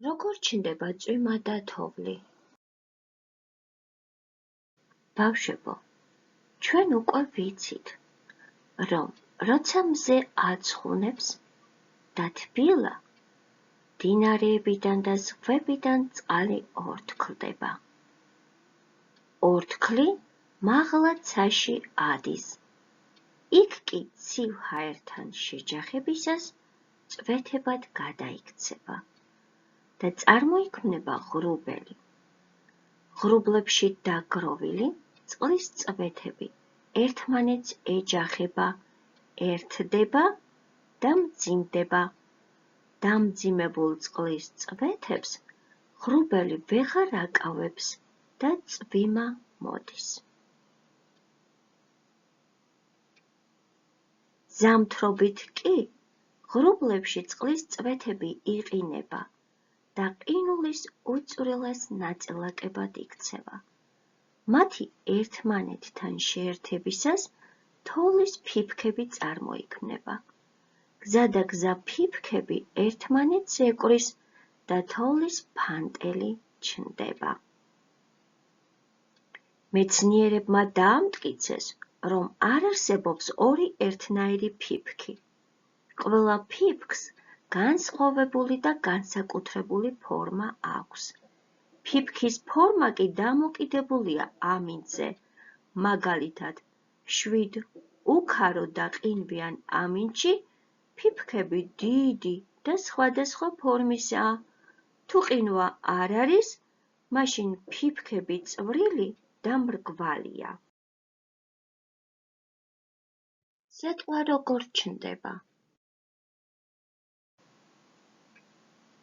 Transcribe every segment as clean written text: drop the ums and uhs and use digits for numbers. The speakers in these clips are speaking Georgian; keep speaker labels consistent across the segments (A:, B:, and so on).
A: როგორ ჩნდება წვიმა და თოვლი? ბავშვებო, ჩვენ უკვე ვიცით, რომ როცა მზე აცხუნებს და თბილა, მდინარეებიდან და ზღვებიდან წყალი ორთქლდება. ორთქლი მაღლა ცაში ადის. იქ კი ცივ ჰაერთან შეჯახებისას წვეთებად გადაიქცება და წარმოიქმნება ღრუბელი. ღრუბლებში დაგროვილი წყლის წვეთები ერთმანეთს ეჯახება, ერთდება და მძიმდება. დამძიმებულ წყლის წვეთებს ღრუბელი ვეღარ აკავებს და წვიმა მოდის. ზამთრობით კი ღრუბლებში წყლის წვეთები იყინება და ყინულის უწვრილეს ნაწილაკებად იქცევა. მათი ერთმანეთთან შეერთებისას თოვლის ფიფქები წარმოიქმნება. გზადაგზა ფიფქები ერთმანეთს ეკვრის და თოვლის ფანტელი ჩნდება. მეცნიერებმა დაამტკიცეს, რომ არ არსებობს ორი ერთნაირი ფიფქი. ყველა ფიფქს განსხვავებული და განსაკუთრებული ფორმა აქვს. ფიფქის ფორმა კი დამოკიდებულია ამინდზე, მაგალითად, 7 უქარო და ყინვიან ამინდში ფიფქები დიდი და სხვადასხვა ფორმისაა. თუ ყინვა არ არის, მაშინ ფიფქები წვრილი და მრგვალია. სეტყვა როგორ ჩნდება?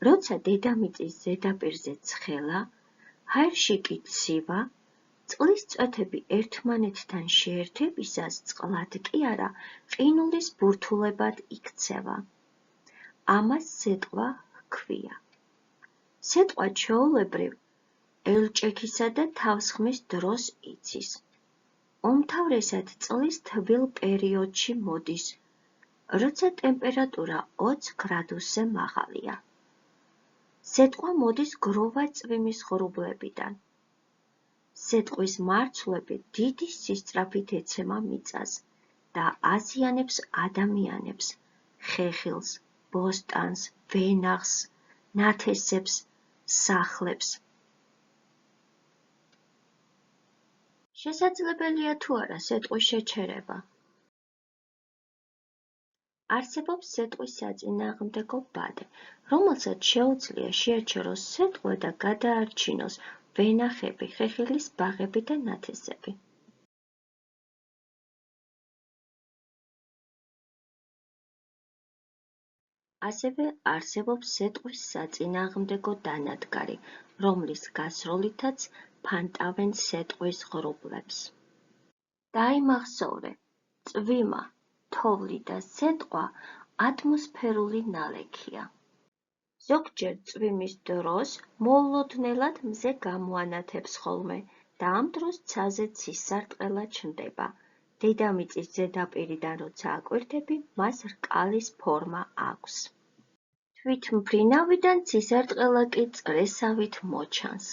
A: როცა დედამიწის ზედაპირზე ცხელა, ჰაერში კი ცივა, წყლის წვეთები ერთმანეთთან შეერთებისას წყლად კი არა, ყინულის ბურთულებად იქცევა. ამას სეტყვა ჰქვია. სეტყვა ჩვეულებრივ ელჭექისა და თავსხმის დროს იცის. უმთავრესად წლის თბილ პერიოდში მოდის, როცა ტემპერატურა 20 გრადუსზე მაღალია. სეტყვა მოდის გროვა წვიმის ღრუბლებიდან. სეტყვის მარცვლები დიდი სისწრაფით ეცემა მიწას და აზიანებს ადამიანებს, ხეხილს, ბოსტანს, ვენახს, ნათესებს, სახლებს. შესაძლებელია თუ არა სეტყვის შეჩერება? არსებობს სეტყვის საწინააღმდეგო ბადე, რომელსაც შეუძლია შეაჩეროს სეტყვა და გადაარჩინოს ვენახები, ხეხილის ბაღები და ნათესები. ასევე არსებობს სეტყვის საწინააღმდეგო დანადგარი, რომლის გასროლითაც ფანტავენ სეტყვის ღრუბლებს. დაიმახსოვრე, წვიმა, თოვლი და სეტყვა ატმოსფერული ნალექია. ზოგჯერ წვიმის დროს მოულოდნელად მზე გამოანათებს ხოლმე და ამ დროს ცაზე ცისარტყელა ჩნდება. დედამიწის ზედაპირიდან როცა აკვირდები, მას რკალის ფორმა აქვს. თვითმფრინავიდან ცისარტყელა კი წრესავით მოჩანს.